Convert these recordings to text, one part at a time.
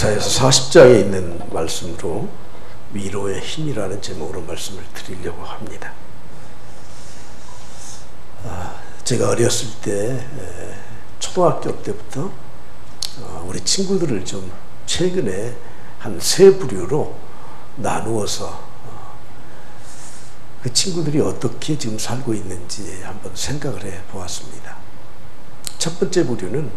이사야서 40장에 있는 말씀으로 위로의 힘이라는 제목으로 말씀을 드리려고 합니다. 제가 어렸을 때 초등학교 때부터 우리 친구들을 좀 최근에 한 세 부류로 나누어서 그 친구들이 어떻게 지금 살고 있는지 한번 생각을 해 보았습니다. 첫 번째 부류는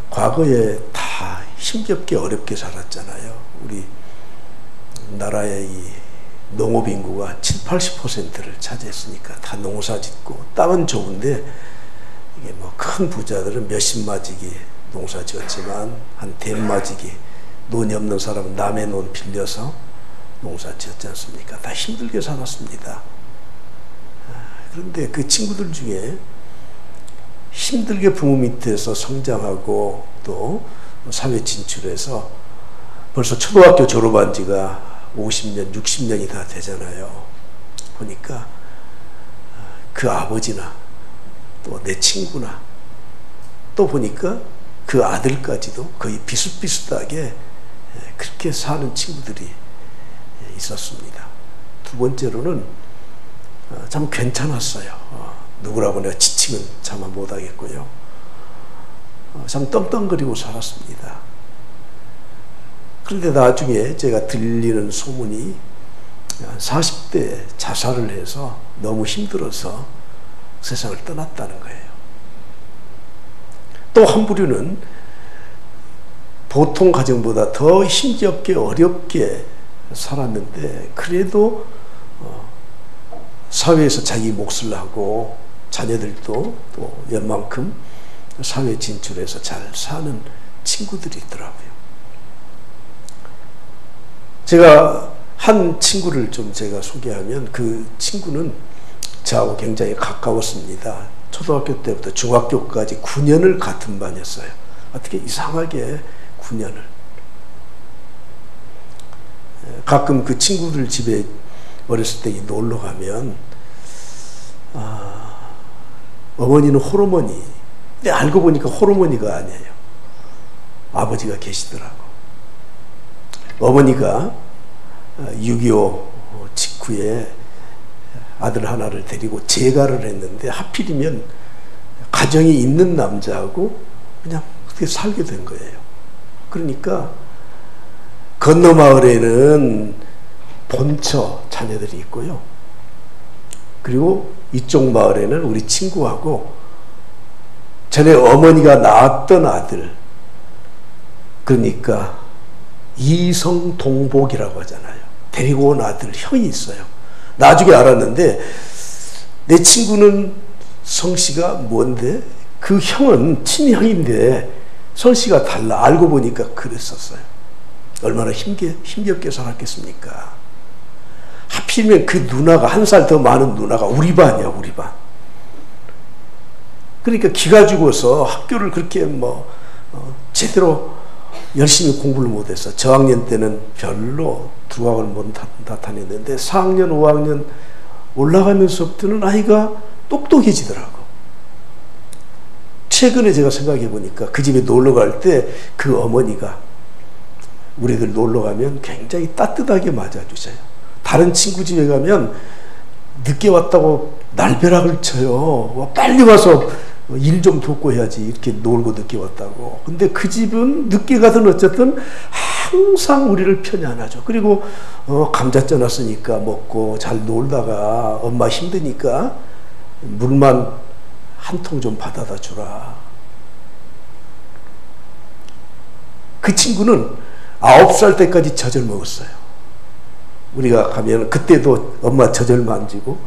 과거에 다 힘겹게 어렵게 살았잖아요. 우리 나라의 이 농업 인구가 70~80%를 차지했으니까 다 농사 짓고 땅은 좋은데 이게 뭐 큰 부자들은 몇십 마지기 농사 지었지만 한 대마지기 논이 없는 사람은 남의 논 빌려서 농사 지었지 않습니까? 다 힘들게 살았습니다. 그런데 그 친구들 중에 힘들게 부모 밑에서 성장하고 또 사회 진출해서 벌써 초등학교 졸업한 지가 50년, 60년이 다 되잖아요. 보니까 그 아버지나 또 내 친구나 또 보니까 그 아들까지도 거의 비슷비슷하게 그렇게 사는 친구들이 있었습니다. 두 번째로는 참 괜찮았어요. 누구라고 내가 지칭은 차마 못하겠고요. 참 떵떵거리고 살았습니다. 그런데 나중에 제가 들리는 소문이 40대 자살을 해서 너무 힘들어서 세상을 떠났다는 거예요. 또 한 부류는 보통 가정보다 더 힘겹게 어렵게 살았는데 그래도 사회에서 자기 몫을 하고 자녀들도 또 웬만큼 사회 진출해서 잘 사는 친구들이 있더라고요. 제가 한 친구를 좀 제가 소개하면 그 친구는 저하고 굉장히 가까웠습니다. 초등학교 때부터 중학교까지 9년을 같은 반이었어요. 어떻게 이상하게 9년을. 가끔 그 친구들 집에 어렸을 때 놀러 가면 어머니는 홀어머니. 근데 알고 보니까 홀어머니가 아니에요. 아버지가 계시더라고. 어머니가 6.25 직후에 아들 하나를 데리고 재가를 했는데 하필이면 가정이 있는 남자하고 그냥 그렇게 살게 된 거예요. 그러니까 건너 마을에는 본처 자녀들이 있고요. 그리고 이쪽 마을에는 우리 친구하고 전에 어머니가 낳았던 아들, 그러니까 이성동복이라고 하잖아요. 데리고 온 아들 형이 있어요. 나중에 알았는데 내 친구는 성씨가 뭔데 그 형은 친형인데 성씨가 달라. 알고 보니까 그랬었어요. 얼마나 힘겹게 살았겠습니까? 하필이면 그 누나가 한 살 더 많은 누나가 우리 반이야. 우리 반. 그러니까 기가 죽어서 학교를 그렇게 제대로 열심히 공부를 못해서 저학년 때는 별로 두학을 못 나타냈는데 4학년, 5학년 올라가면서부터는 아이가 똑똑해지더라고. 최근에 제가 생각해 보니까 그 집에 놀러 갈 때 그 어머니가 우리들 놀러 가면 굉장히 따뜻하게 맞아주세요. 다른 친구 집에 가면 늦게 왔다고 날벼락을 쳐요. 빨리 와서 일 좀 돕고 해야지 이렇게 놀고 늦게 왔다고. 근데 그 집은 늦게 가든 어쨌든 항상 우리를 편히 안아줘. 그리고 감자 쪄놨으니까 먹고 잘 놀다가 엄마 힘드니까 물만 한 통 좀 받아다 주라. 그 친구는 9살 때까지 젖을 먹었어요. 우리가 가면 그때도 엄마 젖을 만지고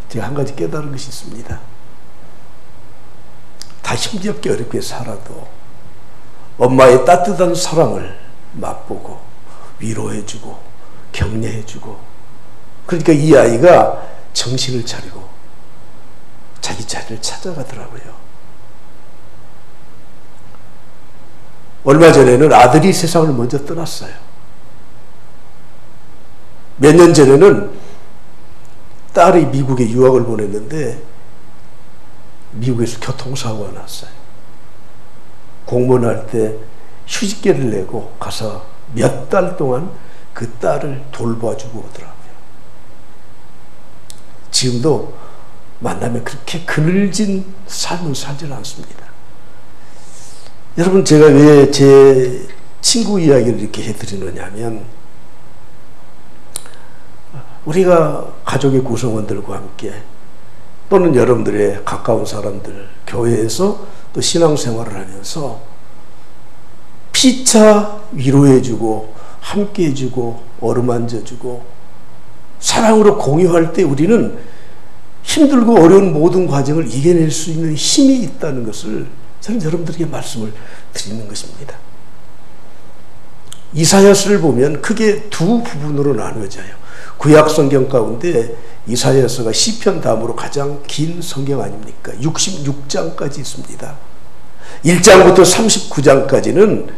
제가 한 가지 깨달은 것이 있습니다. 다 힘겹게 어렵게 살아도 엄마의 따뜻한 사랑을 맛보고 위로해주고 격려해주고 그러니까 이 아이가 정신을 차리고 자기 자리를 찾아가더라고요. 얼마 전에는 아들이 세상을 먼저 떠났어요. 몇 년 전에는 딸이 미국에 유학을 보냈는데 미국에서 교통사고가 났어요. 공무원할 때 휴직계를 내고 가서 몇 달 동안 그 딸을 돌봐주고 오더라고요. 지금도 만나면 그렇게 그늘진 삶을 살지 않습니다. 여러분, 제가 왜 제 친구 이야기를 이렇게 해드리느냐 하면, 우리가 가족의 구성원들과 함께 또는 여러분들의 가까운 사람들, 교회에서 또 신앙생활을 하면서 피차 위로해주고 함께해주고 어루만져주고 사랑으로 공유할 때 우리는 힘들고 어려운 모든 과정을 이겨낼 수 있는 힘이 있다는 것을 저는 여러분들에게 말씀을 드리는 것입니다. 이사야서를 보면 크게 두 부분으로 나누어져요. 구약 성경 가운데 이사야서가 시편 다음으로 가장 긴 성경 아닙니까? 66장까지 있습니다. 1장부터 39장까지는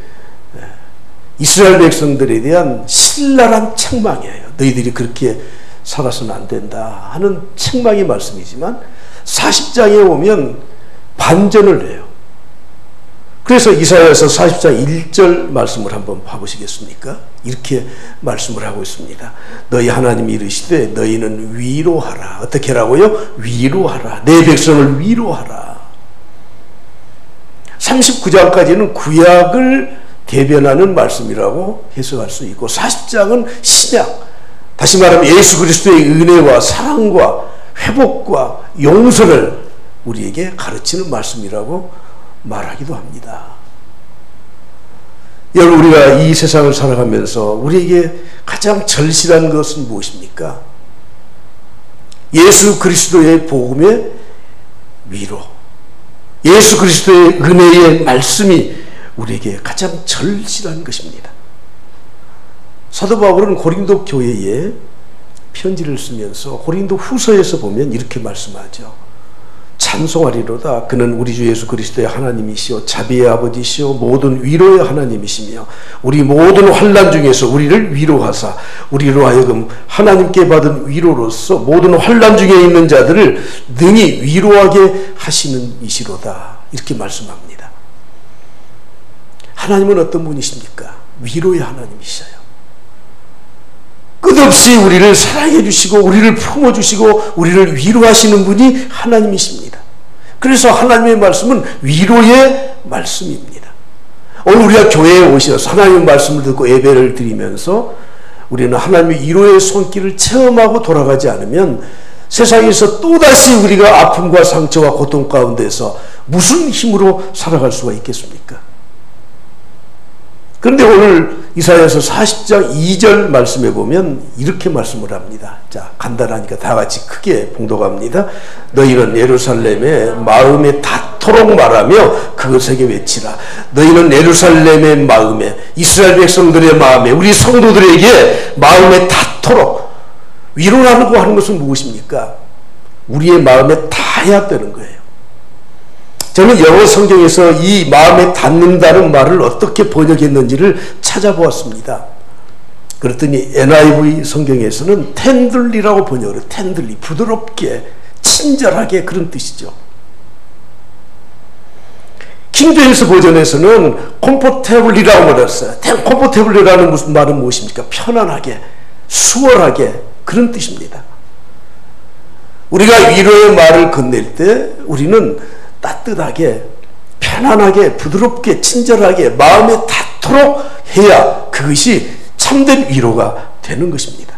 이스라엘 백성들에 대한 신랄한 책망이에요. 너희들이 그렇게 살아서는 안 된다 하는 책망의 말씀이지만 40장에 오면 반전을 해요. 그래서 이사야서 40장 1절 말씀을 한번 봐보시겠습니까? 이렇게 말씀을 하고 있습니다. 너희 하나님이 이르시되 너희는 위로하라. 어떻게 하라고요? 위로하라. 내 백성을 위로하라. 39장까지는 구약을 대변하는 말씀이라고 해석할 수 있고 40장은 신약, 다시 말하면 예수 그리스도의 은혜와 사랑과 회복과 용서를 우리에게 가르치는 말씀이라고 말하기도 합니다. 여러분, 우리가 이 세상을 살아가면서 우리에게 가장 절실한 것은 무엇입니까? 예수 그리스도의 복음의 위로, 예수 그리스도의 은혜의 말씀이 우리에게 가장 절실한 것입니다. 사도 바울은 고린도 교회에 편지를 쓰면서 고린도 후서에서 보면 이렇게 말씀하죠. 찬송하리로다. 그는 우리 주 예수 그리스도의 하나님이시오 자비의 아버지시오 모든 위로의 하나님이시며 우리 모든 환난 중에서 우리를 위로하사 우리로 하여금 하나님께 받은 위로로서 모든 환난 중에 있는 자들을 능히 위로하게 하시는 이시로다. 이렇게 말씀합니다. 하나님은 어떤 분이십니까? 위로의 하나님이셔요. 끝없이 우리를 사랑해 주시고 우리를 품어 주시고 우리를 위로하시는 분이 하나님이십니다. 그래서 하나님의 말씀은 위로의 말씀입니다. 오늘 우리가 교회에 오셔서 하나님의 말씀을 듣고 예배를 드리면서 우리는 하나님의 위로의 손길을 체험하고 돌아가지 않으면 세상에서 또다시 우리가 아픔과 상처와 고통 가운데서 무슨 힘으로 살아갈 수가 있겠습니까? 그런데 오늘 이사야서 40장 2절 말씀에 보면 이렇게 말씀을 합니다. 자, 간단하니까 다 같이 크게 봉독합니다. 너희는 예루살렘의 마음에 닿도록 말하며 그것에게 외치라. 너희는 예루살렘의 마음에, 이스라엘 백성들의 마음에, 우리 성도들에게 마음에 닿도록. 위로라고 하는 것은 무엇입니까? 우리의 마음에 닿아야 되는 거예요. 저는 영어 성경에서 이 마음에 닿는다는 말을 어떻게 번역했는지를 찾아보았습니다. 그랬더니 NIV 성경에서는 tenderly라고 번역을 해요. tenderly, 부드럽게, 친절하게, 그런 뜻이죠. 킹제임스 버전에서는 comfortably라고 말했어요. comfortably라는 무슨 말은 무엇입니까? 편안하게, 수월하게, 그런 뜻입니다. 우리가 위로의 말을 건넬 때 우리는 따뜻하게, 편안하게, 부드럽게, 친절하게 마음에 닿도록 해야 그것이 참된 위로가 되는 것입니다.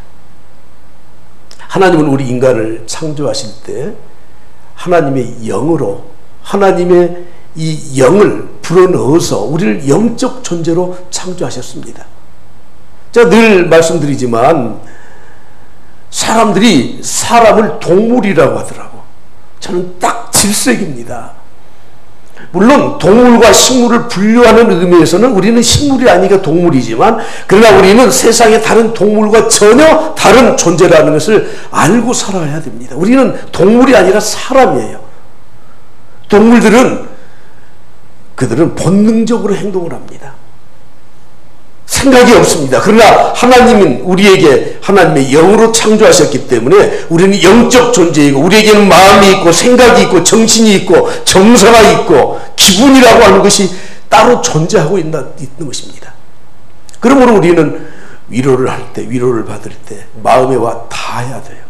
하나님은 우리 인간을 창조하실 때 하나님의 영으로, 하나님의 이 영을 불어넣어서 우리를 영적 존재로 창조하셨습니다. 제가 늘 말씀드리지만 사람들이 사람을 동물이라고 하더라고. 저는 딱 질색입니다. 물론 동물과 식물을 분류하는 의미에서는 우리는 식물이 아니니까 동물이지만, 그러나 우리는 세상의 다른 동물과 전혀 다른 존재라는 것을 알고 살아야 됩니다. 우리는 동물이 아니라 사람이에요. 동물들은 그들은 본능적으로 행동을 합니다. 생각이 없습니다. 그러나 하나님은 우리에게 하나님의 영으로 창조하셨기 때문에 우리는 영적 존재이고 우리에게는 마음이 있고 생각이 있고 정신이 있고 정서가 있고 기분이라고 하는 것이 따로 존재하고 있는 것입니다. 그러므로 우리는 위로를 할 때, 위로를 받을 때 마음에 와 닿아야 돼요.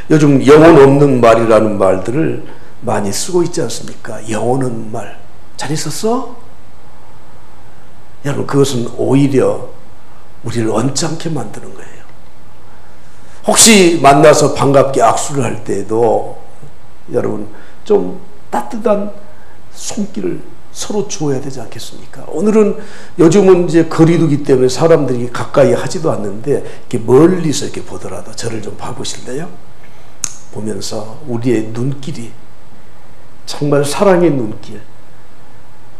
요즘 영혼 없는 말이라는 말들을 많이 쓰고 있지 않습니까? 영혼 없는 말. 잘 있었어? 여러분, 그것은 오히려 우리를 언짢게 만드는 거예요. 혹시 만나서 반갑게 악수를 할 때에도 여러분 좀 따뜻한 손길을 서로 주어야 되지 않겠습니까? 오늘은 요즘은 이제 거리두기 때문에 사람들이 가까이 하지도 않는데 이렇게 멀리서 이렇게 보더라도 저를 좀 봐보실래요? 보면서 우리의 눈길이 정말 사랑의 눈길,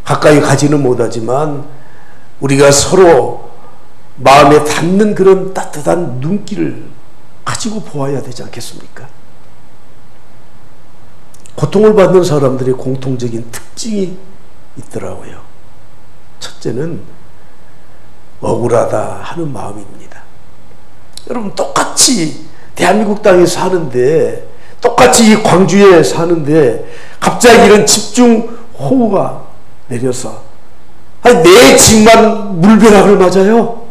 가까이 가지는 못하지만 우리가 서로 마음에 닿는 그런 따뜻한 눈길을 가지고 보아야 되지 않겠습니까? 고통을 받는 사람들의 공통적인 특징이 있더라고요. 첫째는 억울하다 하는 마음입니다. 여러분, 똑같이 대한민국 땅에 사는데, 똑같이 이 광주에 사는데 갑자기 이런 집중호우가 내려서 내 집만 물벼락을 맞아요.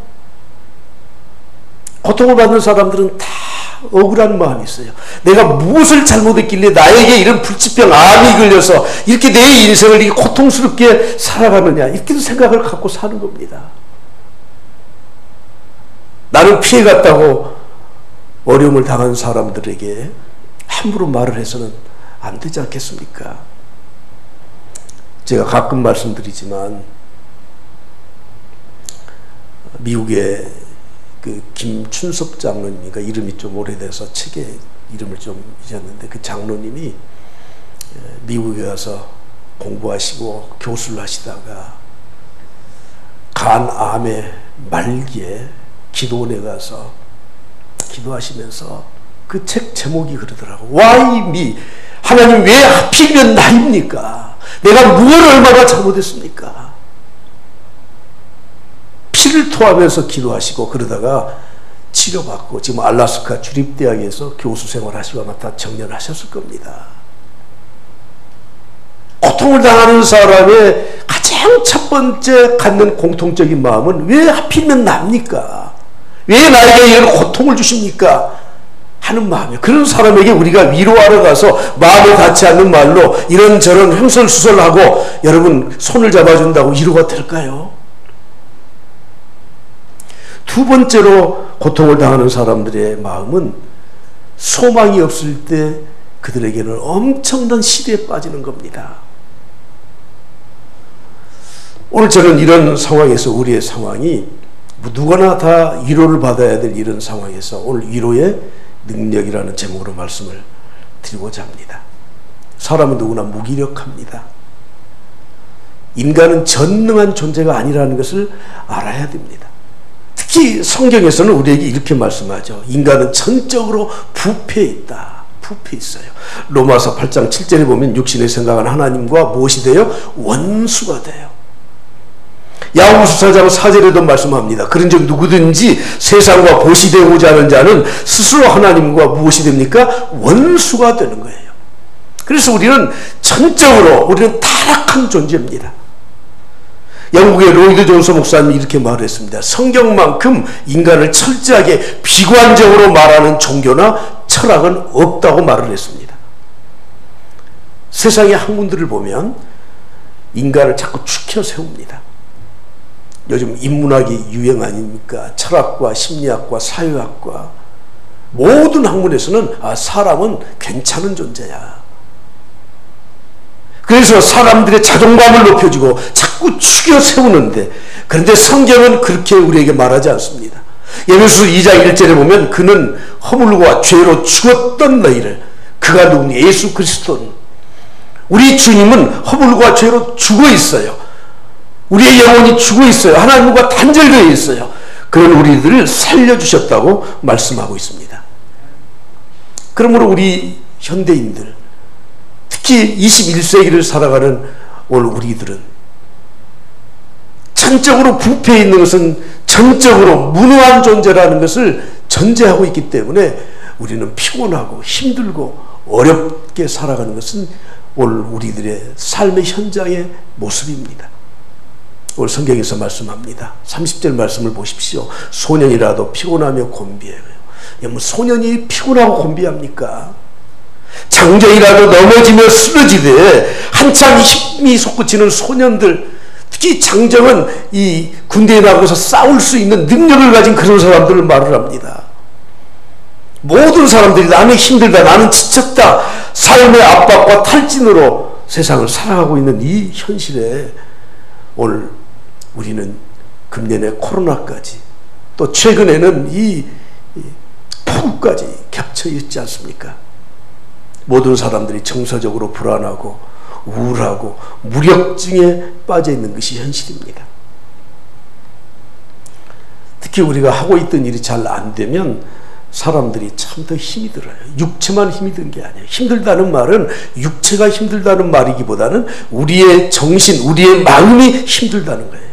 고통을 받는 사람들은 다 억울한 마음이 있어요. 내가 무엇을 잘못했길래 나에게 이런 불치병, 암이 걸려서 이렇게 내 인생을 이렇게 고통스럽게 살아가느냐, 이렇게도 생각을 갖고 사는 겁니다. 나는 피해갔다고 어려움을 당한 사람들에게 함부로 말을 해서는 안 되지 않겠습니까? 제가 가끔 말씀드리지만 미국의 그 김춘석 장로님이가 이름이 좀 오래돼서 책에 이름을 좀 잊었는데, 그 장로님이 미국에 가서 공부하시고 교수를 하시다가 간암의 말기에 기도원에 가서 기도하시면서 그 책 제목이 그러더라고. Why me? 하나님, 왜 하필이면 나입니까? 내가 무엇을 얼마나 잘못했습니까? 피를 토하면서 기도하시고 그러다가 치료받고 지금 알래스카 주립대학에서 교수 생활하시고 아마 다 정년하셨을 겁니다. 고통을 당하는 사람의 가장 첫 번째 갖는 공통적인 마음은 왜 하필이면 납니까? 왜 나에게 이런 고통을 주십니까? 하는 마음이에요. 그런 사람에게 우리가 위로하러 가서 마음을 닿지 않는 말로 이런저런 횡설수설하고 여러분 손을 잡아준다고 위로가 될까요? 두 번째로 고통을 당하는 사람들의 마음은 소망이 없을 때 그들에게는 엄청난 시대에 빠지는 겁니다. 오늘 저는 이런 상황에서, 우리의 상황이 누구나 다 위로를 받아야 될 이런 상황에서 오늘 위로의 능력이라는 제목으로 말씀을 드리고자 합니다. 사람은 누구나 무기력합니다. 인간은 전능한 존재가 아니라는 것을 알아야 됩니다. 특히 성경에서는 우리에게 이렇게 말씀하죠. 인간은 전적으로 부패해 있다. 부패 있어요. 로마서 8장 7절에 보면 육신의 생각은 하나님과 무엇이 돼요? 원수가 돼요. 야고보서 4장 4절에도 말씀합니다. 그런즉 누구든지 세상과 보시되고자 하는 자는 스스로 하나님과 무엇이 됩니까? 원수가 되는 거예요. 그래서 우리는 전적으로 우리는 타락한 존재입니다. 영국의 로이드 존스 목사님이 이렇게 말했습니다. 성경만큼 인간을 철저하게 비관적으로 말하는 종교나 철학은 없다고 말을 했습니다. 세상의 학문들을 보면 인간을 자꾸 추켜 세웁니다. 요즘 인문학이 유행 아닙니까? 철학과 심리학과 사회학과 모든 학문에서는 사람은 괜찮은 존재야. 그래서 사람들의 자존감을 높여주고 자꾸 추겨 세우는데, 그런데 성경은 그렇게 우리에게 말하지 않습니다. 에베소서 2장 1절에 보면 그는 허물과 죄로 죽었던 너희를, 그가 누구니? 예수 그리스도는, 우리 주님은 허물과 죄로 죽어 있어요. 우리의 영혼이 죽어 있어요. 하나님과 단절되어 있어요. 그런 우리들을 살려주셨다고 말씀하고 있습니다. 그러므로 우리 현대인들, 특히 21세기를 살아가는 오늘 우리들은 전적으로 부패해 있는 것은 전적으로 무능한 존재라는 것을 전제하고 있기 때문에 우리는 피곤하고 힘들고 어렵게 살아가는 것은 오늘 우리들의 삶의 현장의 모습입니다. 오늘 성경에서 말씀합니다. 30절 말씀을 보십시오. 소년이라도 피곤하며 곤비해요. 뭐 소년이 피곤하고 곤비합니까? 장정이라도 넘어지며 쓰러지되 한참 힘이 솟구치는 소년들, 특히 장정은 이 군대에 나가서 싸울 수 있는 능력을 가진 그런 사람들을 말을 합니다. 모든 사람들이 나는 힘들다, 나는 지쳤다, 삶의 압박과 탈진으로 세상을 살아가고 있는 이 현실에 오늘 우리는 금년에 코로나까지 또 최근에는 이 폭우까지 겹쳐 있지 않습니까? 모든 사람들이 정서적으로 불안하고 우울하고 무력증에 빠져 있는 것이 현실입니다. 특히 우리가 하고 있던 일이 잘 안 되면 사람들이 참 더 힘이 들어요. 육체만 힘이 든 게 아니에요. 힘들다는 말은 육체가 힘들다는 말이기보다는 우리의 정신, 우리의 마음이 힘들다는 거예요.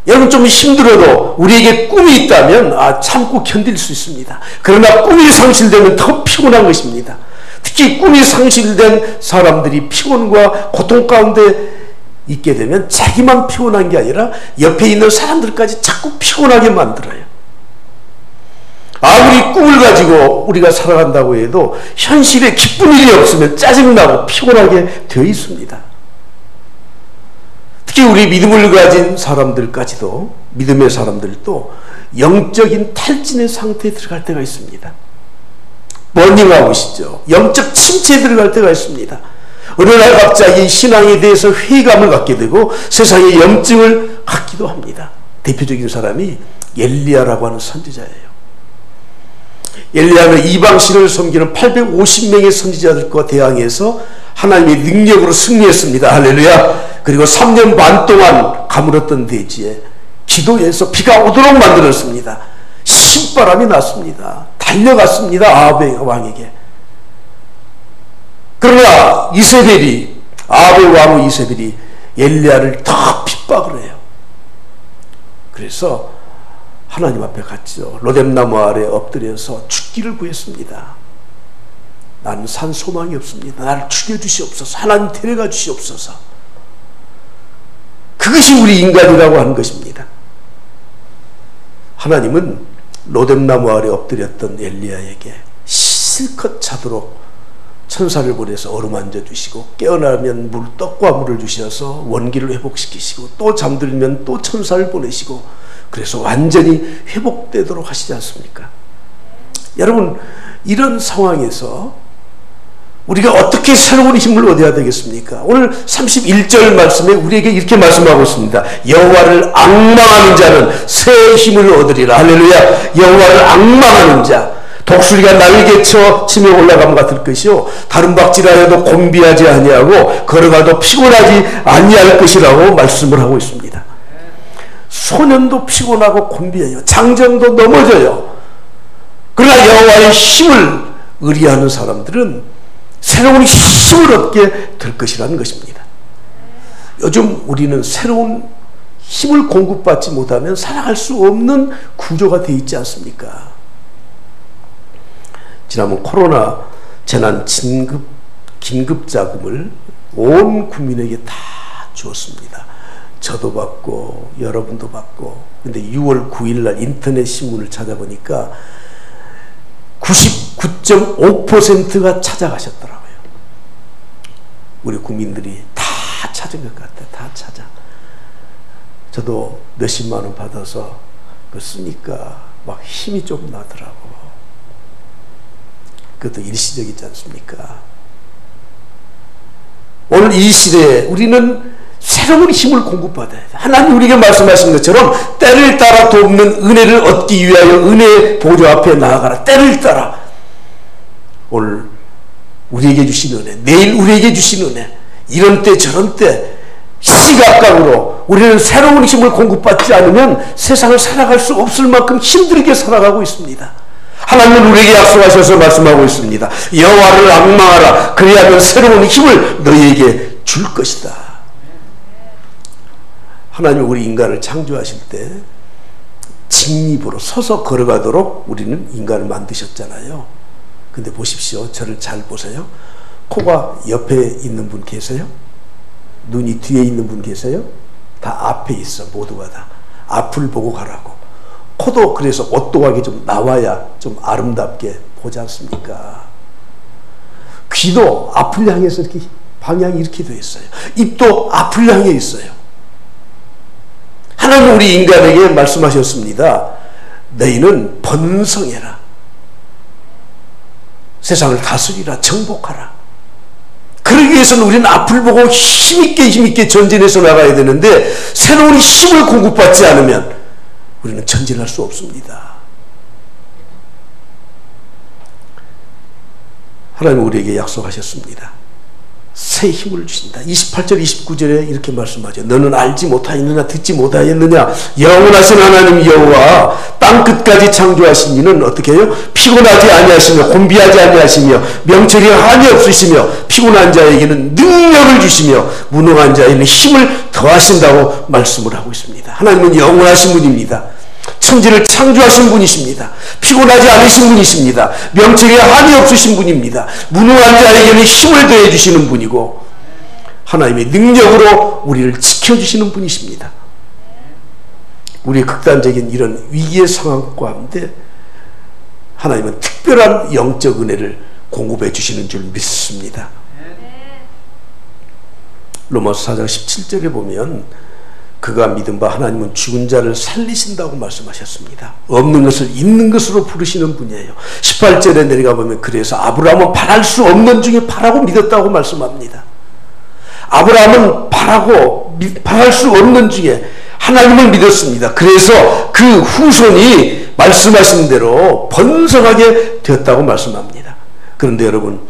여러분, 좀 힘들어도 우리에게 꿈이 있다면 참고 견딜 수 있습니다. 그러나 꿈이 상실되면 더 피곤한 것입니다. 특히 꿈이 상실된 사람들이 피곤과 고통 가운데 있게 되면 자기만 피곤한 게 아니라 옆에 있는 사람들까지 자꾸 피곤하게 만들어요. 아무리 꿈을 가지고 우리가 살아간다고 해도 현실에 기쁜 일이 없으면 짜증나고 피곤하게 되어 있습니다. 특히 우리 믿음을 가진 사람들까지도, 믿음의 사람들도 영적인 탈진의 상태에 들어갈 때가 있습니다. 버닝아웃이죠. 영적 침체에 들어갈 때가 있습니다. 어느 날 갑자기 신앙에 대해서 회의감을 갖게 되고 세상에 염증을 갖기도 합니다. 대표적인 사람이 엘리야라고 하는 선지자예요. 엘리야는 이방신을 섬기는 850명의 선지자들과 대항해서 하나님의 능력으로 승리했습니다. 할렐루야. 그리고 3년 반 동안 가물었던 대지에 기도해서 비가 오도록 만들었습니다. 신바람이 났습니다. 달려갔습니다. 아합의 왕에게. 그러나 이세벨이, 아합의 왕후 이세벨이 엘리야를 더 핍박을 해요. 그래서 하나님 앞에 갔죠. 로뎀나무 아래 엎드려서 죽기를 구했습니다. 나는 산 소망이 없습니다. 나를 죽여주시옵소서. 하나님 데려가 주시옵소서. 그것이 우리 인간이라고 하는 것입니다. 하나님은 로뎀나무 아래 엎드렸던 엘리야에게 실컷 자도록 천사를 보내서 어루만져 주시고, 깨어나면 떡과 물을 주셔서 원기를 회복시키시고, 또 잠들면 또 천사를 보내시고, 그래서 완전히 회복되도록 하시지 않습니까? 여러분, 이런 상황에서 우리가 어떻게 새로운 힘을 얻어야 되겠습니까? 오늘 31절 말씀에 우리에게 이렇게 말씀하고 있습니다. 여호와를 앙망하는 자는 새 힘을 얻으리라. 할렐루야. 여호와를 앙망하는 자, 독수리가 날개쳐 치며 올라감과 같을 것이요 다른 박질하여도 곤비하지 아니하고 걸어가도 피곤하지 아니할 것이라고 말씀을 하고 있습니다. 소년도 피곤하고 곤비해요. 장정도 넘어져요. 그러나 여호와의 힘을 의리하는 사람들은 새로운 힘을 얻게 될 것이라는 것입니다. 요즘 우리는 새로운 힘을 공급받지 못하면 살아갈 수 없는 구조가 되어 있지 않습니까? 지난번 코로나 재난 긴급 자금을 온 국민에게 다 주었습니다. 저도 받고 여러분도 받고. 근데 6월 9일 날 인터넷 신문을 찾아보니까 99.5%가 찾아가셨더라고요. 우리 국민들이 다 찾은 것 같아요. 다 찾아. 저도 몇십만 원 받아서 그거 쓰니까 막 힘이 좀 나더라고. 그것도 일시적이지 않습니까? 오늘 이 시대에 우리는 새로운 힘을 공급받아야 돼. 하나님 우리에게 말씀하신 것처럼 때를 따라 돕는 은혜를 얻기 위하여 은혜의 보좌 앞에 나아가라. 때를 따라. 오늘 우리에게 주신 은혜, 내일 우리에게 주신 은혜, 이런 때 저런 때 시각각으로 우리는 새로운 힘을 공급받지 않으면 세상을 살아갈 수 없을 만큼 힘들게 살아가고 있습니다. 하나님은 우리에게 약속하셔서 말씀하고 있습니다. 여호와를 앙망하라. 그리하면 새로운 힘을 너희에게 줄 것이다. 하나님은 우리 인간을 창조하실 때 직립으로 서서 걸어가도록 우리는 인간을 만드셨잖아요. 근데 보십시오. 저를 잘 보세요. 코가 옆에 있는 분 계세요? 눈이 뒤에 있는 분 계세요? 다 앞에 있어. 모두가 다 앞을 보고 가라고. 코도 그래서 오똑하게 좀 나와야 좀 아름답게 보지 않습니까? 귀도 앞을 향해서 이렇게 방향이 이렇게 되어 있어요. 입도 앞을 향해 있어요. 하나님 우리 인간에게 말씀하셨습니다. 너희는 번성해라. 세상을 다스리라. 정복하라. 그러기 위해서는 우리는 앞을 보고 힘있게 전진해서 나가야 되는데 새로운 힘을 공급받지 않으면 우리는 전진할 수 없습니다. 하나님은 우리에게 약속하셨습니다. 새 힘을 주신다. 28절 29절에 이렇게 말씀하죠. 너는 알지 못하였느냐 듣지 못하였느냐 영원하신 하나님 여호와 땅끝까지 창조하신 이는 어떻게 해요? 피곤하지 아니하시며 곤비하지 아니하시며 명철이 한이 없으시며 피곤한 자에게는 능력을 주시며 무능한 자에게는 힘을 더하신다고 말씀을 하고 있습니다. 하나님은 영원하신 분입니다. 천지를 창조하신 분이십니다. 피곤하지 않으신 분이십니다. 명철에 한이 없으신 분입니다. 무능한 자에게는 힘을 더해 주시는 분이고 하나님의 능력으로 우리를 지켜주시는 분이십니다. 우리의 극단적인 이런 위기의 상황 가운데 하나님은 특별한 영적 은혜를 공급해 주시는 줄 믿습니다. 로마서 4장 17절에 보면 그가 믿은 바 하나님은 죽은 자를 살리신다고 말씀하셨습니다. 없는 것을 있는 것으로 부르시는 분이에요. 18절에 내려가 보면 그래서 아브라함은 바랄 수 없는 중에 바라고 믿었다고 말씀합니다. 아브라함은 바랄 수 없는 중에 하나님을 믿었습니다. 그래서 그 후손이 말씀하신 대로 번성하게 되었다고 말씀합니다. 그런데 여러분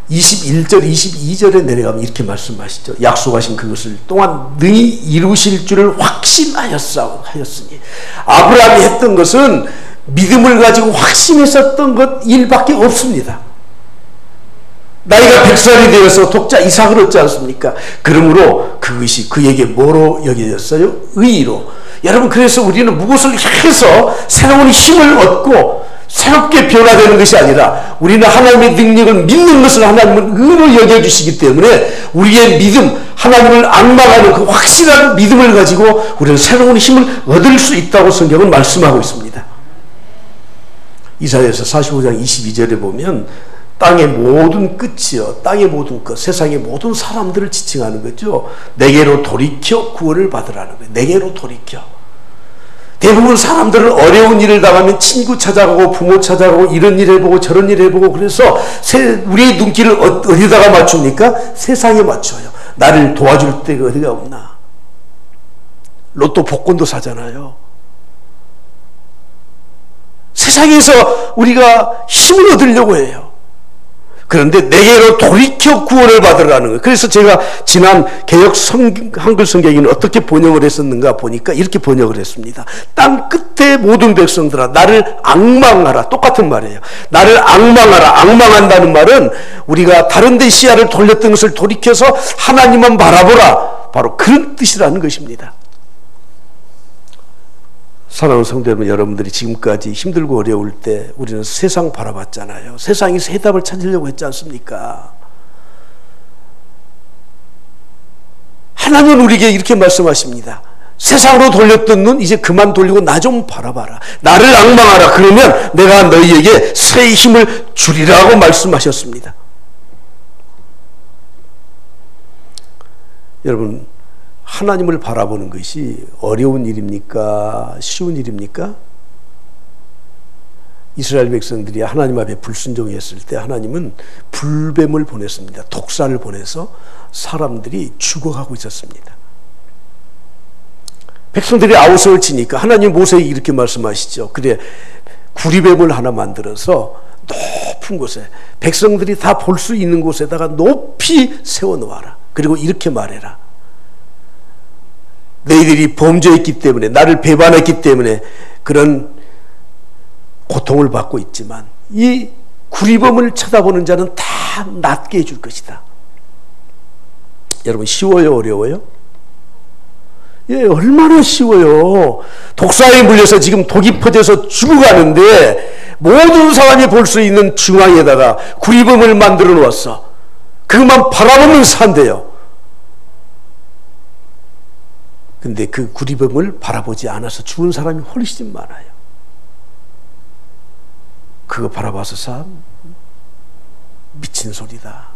21절 22절에 내려가면 이렇게 말씀하시죠. 약속하신 그것을 또한 능히 이루실 줄을 확신하였으니 아브라함이 했던 것은 믿음을 가지고 확신했었던 것 일밖에 없습니다. 나이가 100살이 되어서 독자 이삭을 얻지 않습니까? 그러므로 그것이 그에게 뭐로 여겨졌어요? 의의로. 여러분 그래서 우리는 무엇을 해서 새로운 힘을 얻고 새롭게 변화되는 것이 아니라 우리는 하나님의 능력을 믿는 것을 하나님은 의로 여겨주시기 때문에 우리의 믿음, 하나님을 앙망하는 그 확실한 믿음을 가지고 우리는 새로운 힘을 얻을 수 있다고 성경은 말씀하고 있습니다. 이사야서 45장 22절에 보면 땅의 모든 끝이요 땅의 모든 끝 세상의 모든 사람들을 지칭하는 거죠. 내게로 돌이켜 구원을 받으라는 거예요. 내게로 돌이켜. 대부분 사람들은 어려운 일을 당하면 친구 찾아가고 부모 찾아가고 이런 일 해보고 저런 일 해보고 그래서 우리의 눈길을 어디다가 맞춥니까? 세상에 맞춰요. 나를 도와줄 데가 어디가 없나. 로또 복권도 사잖아요. 세상에서 우리가 힘을 얻으려고 해요. 그런데 내게로 돌이켜 구원을 받으라는 거예요. 그래서 제가 지난 개역 한글 성경에는 어떻게 번역을 했었는가 보니까 이렇게 번역을 했습니다. 땅 끝의 모든 백성들아 나를 앙망하라. 똑같은 말이에요. 나를 앙망하라. 앙망한다는 말은 우리가 다른 데 시야를 돌렸던 것을 돌이켜서 하나님만 바라보라. 바로 그런 뜻이라는 것입니다. 사랑하는 성도 여러분, 여러분들이 지금까지 힘들고 어려울 때 우리는 세상 바라봤잖아요. 세상에서 해답을 찾으려고 했지 않습니까? 하나님은 우리에게 이렇게 말씀하십니다. 세상으로 돌렸던 눈 이제 그만 돌리고 나 좀 바라봐라. 나를 앙망하라. 그러면 내가 너희에게 새 힘을 주리라고 말씀하셨습니다. 여러분, 하나님을 바라보는 것이 어려운 일입니까? 쉬운 일입니까? 이스라엘 백성들이 하나님 앞에 불순종했을 때 하나님은 불뱀을 보냈습니다. 독사를 보내서 사람들이 죽어가고 있었습니다. 백성들이 아우성을 치니까 하나님 모세에게 이렇게 말씀하시죠. 그래 구리뱀을 하나 만들어서 높은 곳에 백성들이 다 볼 수 있는 곳에다가 높이 세워놓아라. 그리고 이렇게 말해라. 너희들이 범죄했기 때문에 나를 배반했기 때문에 그런 고통을 받고 있지만 이 구리범을 쳐다보는 자는 다 낫게 해줄 것이다. 여러분 쉬워요? 어려워요? 예, 얼마나 쉬워요. 독사에 물려서 지금 독이 퍼져서 죽어가는데 모든 사람이 볼 수 있는 중앙에다가 구리범을 만들어 놓았어. 그것만 바라보면서 산대요. 근데 그 구리병을 바라보지 않아서 죽은 사람이 훨씬 많아요. 그거 바라봐서 산 미친 소리다.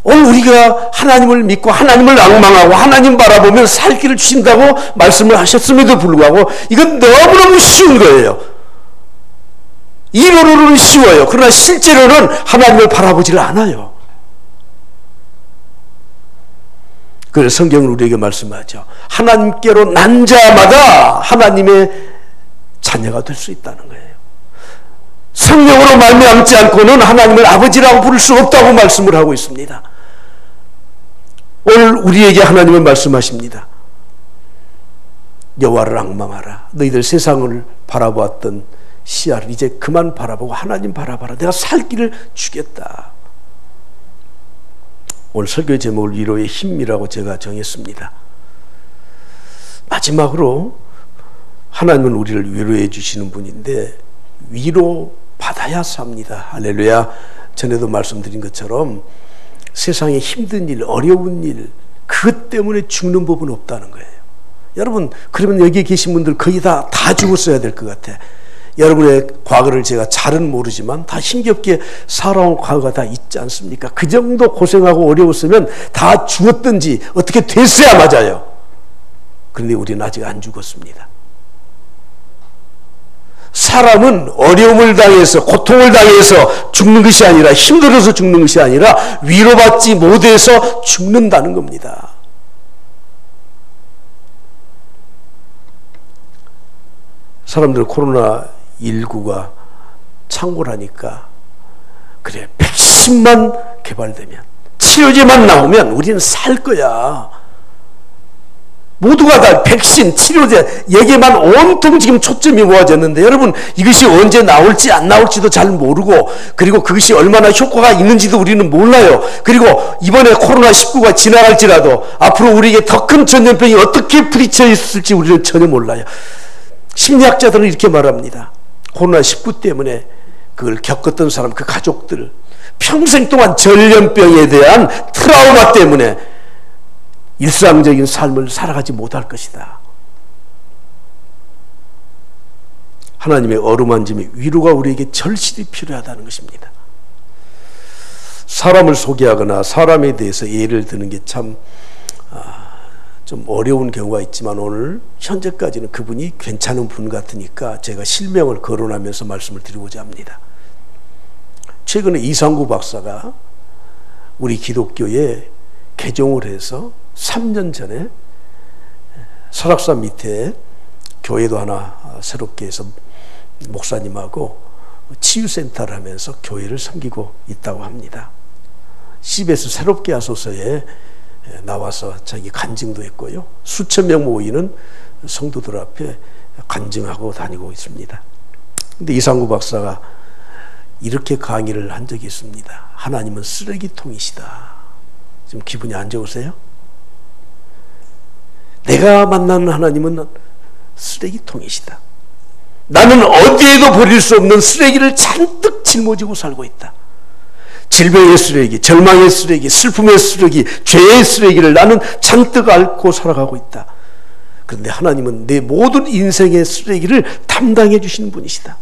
오늘 우리가 하나님을 믿고 하나님을 앙망하고 하나님 바라보면 살 길을 주신다고 말씀을 하셨음에도 불구하고 이건 너무너무 쉬운 거예요. 이론으로는 쉬워요. 그러나 실제로는 하나님을 바라보지를 않아요. 그래서 성경은 우리에게 말씀하죠. 하나님께로 난 자마다 하나님의 자녀가 될 수 있다는 거예요. 성령으로 말미암지 않고는 하나님을 아버지라고 부를 수 없다고 말씀을 하고 있습니다. 오늘 우리에게 하나님은 말씀하십니다. 여호와를 앙망하라. 너희들 세상을 바라보았던 시야를 이제 그만 바라보고 하나님 바라봐라. 내가 살 길을 주겠다. 오늘 설교 제목을 위로의 힘이라고 제가 정했습니다. 마지막으로 하나님은 우리를 위로해 주시는 분인데 위로 받아야 삽니다. 할렐루야. 전에도 말씀드린 것처럼 세상에 힘든 일, 어려운 일, 그것 때문에 죽는 법은 없다는 거예요. 여러분, 그러면 여기 계신 분들 거의 다 죽었어야 될 것 같아. 여러분의 과거를 제가 잘은 모르지만 다 힘겹게 살아온 과거가 다 있지 않습니까? 그 정도 고생하고 어려웠으면 다 죽었든지 어떻게 됐어야 맞아요. 그런데 우리는 아직 안 죽었습니다. 사람은 어려움을 당해서 고통을 당해서 죽는 것이 아니라 힘들어서 죽는 것이 아니라 위로받지 못해서 죽는다는 겁니다. 사람들 코로나19가 창궐하니까 그래 백신만 개발되면 치료제만 나오면 우리는 살 거야. 모두가 다 백신, 치료제 여기에만 온통 지금 초점이 모아졌는데 여러분 이것이 언제 나올지 안 나올지도 잘 모르고 그리고 그것이 얼마나 효과가 있는지도 우리는 몰라요. 그리고 이번에 코로나19가 지나갈지라도 앞으로 우리에게 더 큰 전염병이 어떻게 부딪혀 있을지 우리는 전혀 몰라요. 심리학자들은 이렇게 말합니다. 코로나19 때문에 그걸 겪었던 사람, 그 가족들 평생 동안 전염병에 대한 트라우마 때문에 일상적인 삶을 살아가지 못할 것이다. 하나님의 어루만짐이 위로가 우리에게 절실히 필요하다는 것입니다. 사람을 소개하거나 사람에 대해서 예를 드는 게 참 좀 어려운 경우가 있지만 오늘 현재까지는 그분이 괜찮은 분 같으니까 제가 실명을 거론하면서 말씀을 드리고자 합니다. 최근에 이상구 박사가 우리 기독교에 개종을 해서 3년 전에 설악산 밑에 교회도 하나 새롭게 해서 목사님하고 치유센터를 하면서 교회를 섬기고 있다고 합니다. CBS 새롭게 하소서에 나와서 자기 간증도 했고요. 수천 명 모이는 성도들 앞에 간증하고 다니고 있습니다. 근데 이상구 박사가 이렇게 강의를 한 적이 있습니다. 하나님은 쓰레기통이시다. 지금 기분이 안 좋으세요? 내가 만나는 하나님은 쓰레기통이시다. 나는 어디에도 버릴 수 없는 쓰레기를 잔뜩 짊어지고 살고 있다. 질병의 쓰레기, 절망의 쓰레기, 슬픔의 쓰레기, 죄의 쓰레기를 나는 잔뜩 앓고 살아가고 있다. 그런데 하나님은 내 모든 인생의 쓰레기를 담당해 주시는 분이시다.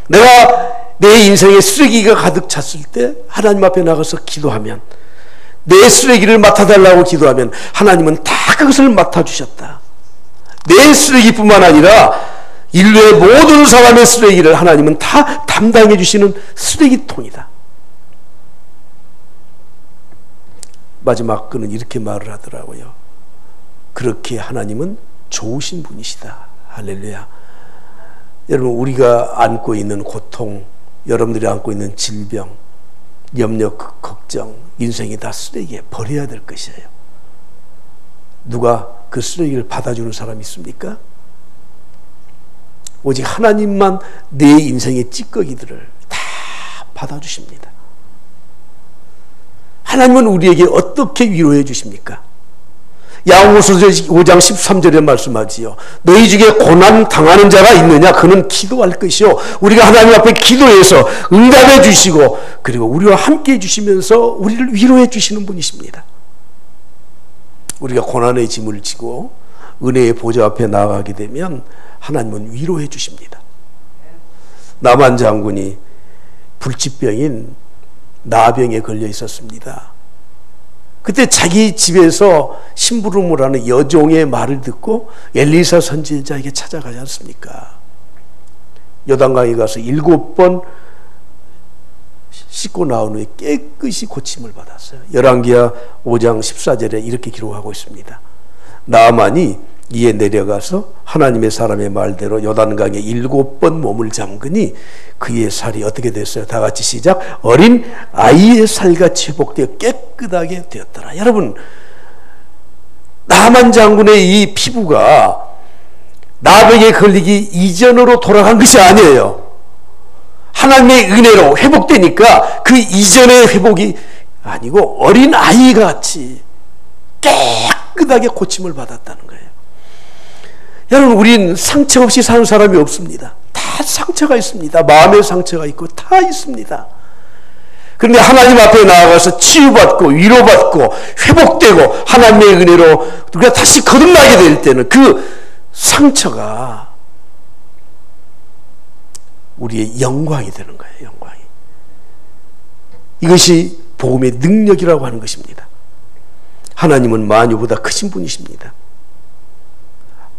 내가 내 인생에 쓰레기가 가득 찼을 때 하나님 앞에 나가서 기도하면 내 쓰레기를 맡아달라고 기도하면 하나님은 다 그것을 맡아주셨다. 내 쓰레기뿐만 아니라 인류의 모든 사람의 쓰레기를 하나님은 다 담당해 주시는 쓰레기통이다. 마지막 그는 이렇게 말을 하더라고요. 그렇게 하나님은 좋으신 분이시다. 할렐루야. 여러분 우리가 안고 있는 고통, 여러분들이 안고 있는 질병, 염려, 걱정, 인생이 다 쓰레기에 버려야 될 것이에요. 누가 그 쓰레기를 받아주는 사람이 있습니까? 오직 하나님만 내 인생의 찌꺼기들을 다 받아주십니다. 하나님은 우리에게 어떻게 위로해 주십니까? 야고보서 5장 13절에 말씀하지요. 너희 중에 고난 당하는 자가 있느냐? 그는 기도할 것이요. 우리가 하나님 앞에 기도해서 응답해 주시고 그리고 우리와 함께 해 주시면서 우리를 위로해 주시는 분이십니다. 우리가 고난의 짐을 지고 은혜의 보좌 앞에 나아가게 되면 하나님은 위로해 주십니다. 나만 장군이 불치병인 나병에 걸려 있었습니다. 그때 자기 집에서 심부름을 하는 여종의 말을 듣고 엘리사 선지자에게 찾아가지 않습니까? 요단강에 가서 7번 씻고 나온 후에 깨끗이 고침을 받았어요. 열왕기하 5장 14절에 이렇게 기록하고 있습니다. 나아만이 이에 내려가서 하나님의 사람의 말대로 요단강에 7번 몸을 잠그니 그의 살이 어떻게 됐어요? 다 같이 시작. 어린 아이의 살같이 회복되어 깨끗하게 되었더라. 여러분, 나만 장군의 이 피부가 나병에 걸리기 이전으로 돌아간 것이 아니에요. 하나님의 은혜로 회복되니까 그 이전의 회복이 아니고 어린 아이같이 깨끗하게 고침을 받았다는 거예요. 여러분, 우린 상처 없이 사는 사람이 없습니다. 다 상처가 있습니다. 마음의 상처가 있고 다 있습니다. 그런데 하나님 앞에 나아가서 치유받고 위로받고 회복되고 하나님의 은혜로 우리가 다시 거듭나게 될 때는 그 상처가 우리의 영광이 되는 거예요. 영광이. 이것이 복음의 능력이라고 하는 것입니다. 하나님은 만유보다 크신 분이십니다.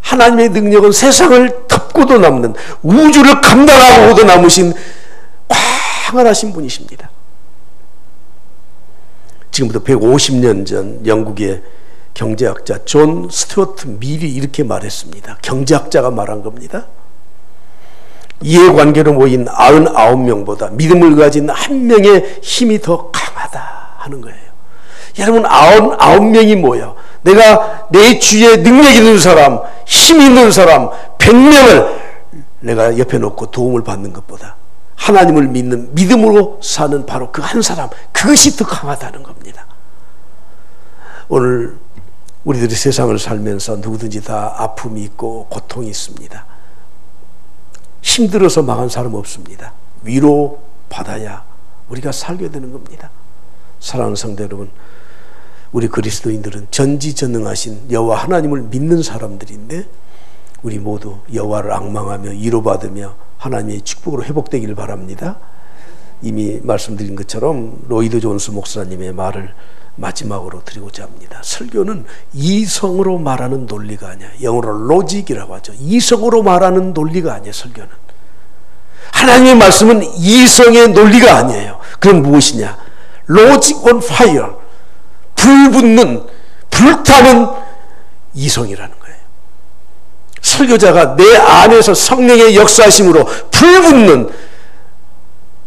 하나님의 능력은 세상을 덮고도 남는, 우주를 감당하고도 남으신 광활하신 분이십니다. 지금부터 150년 전 영국의 경제학자 존 스튜어트 밀이 이렇게 말했습니다. 경제학자가 말한 겁니다. 이해관계로 모인 99명보다 믿음을 가진 한 명의 힘이 더 강하다 하는 거예요. 여러분, 99명이 뭐예요? 내가 내 주위에 능력 있는 사람, 힘 있는 사람 100명을 내가 옆에 놓고 도움을 받는 것보다 하나님을 믿는 믿음으로 사는 바로 그 한 사람, 그것이 더 강하다는 겁니다. 오늘 우리들이 세상을 살면서 누구든지 다 아픔이 있고 고통이 있습니다. 힘들어서 망한 사람 없습니다. 위로 받아야 우리가 살게 되는 겁니다. 사랑하는 성도 여러분, 우리 그리스도인들은 전지전능하신 여호와 하나님을 믿는 사람들인데 우리 모두 여호와를 앙망하며 위로받으며 하나님의 축복으로 회복되기를 바랍니다. 이미 말씀드린 것처럼 로이드 존스 목사님의 말을 마지막으로 드리고자 합니다. 설교는 이성으로 말하는 논리가 아니야. 영어로 로직이라고 하죠. 이성으로 말하는 논리가 아니에요. 설교는. 하나님의 말씀은 이성의 논리가 아니에요. 그럼 무엇이냐? 로직 온 파이어, 불붙는, 불타는 이성이라는 거예요. 설교자가 내 안에서 성령의 역사심으로 불붙는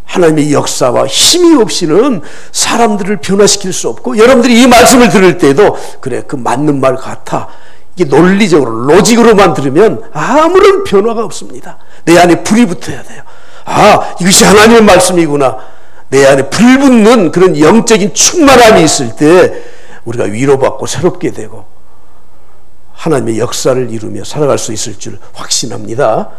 하나님의 역사와 힘이 없이는 사람들을 변화시킬 수 없고, 여러분들이 이 말씀을 들을 때도 그래, 그 맞는 말 같아, 이게 논리적으로 로직으로만 들으면 아무런 변화가 없습니다. 내 안에 불이 붙어야 돼요. 아, 이것이 하나님의 말씀이구나. 내 안에 불붙는 그런 영적인 충만함이 있을 때 우리가 위로받고 새롭게 되고 하나님의 역사를 이루며 살아갈 수 있을 줄 확신합니다.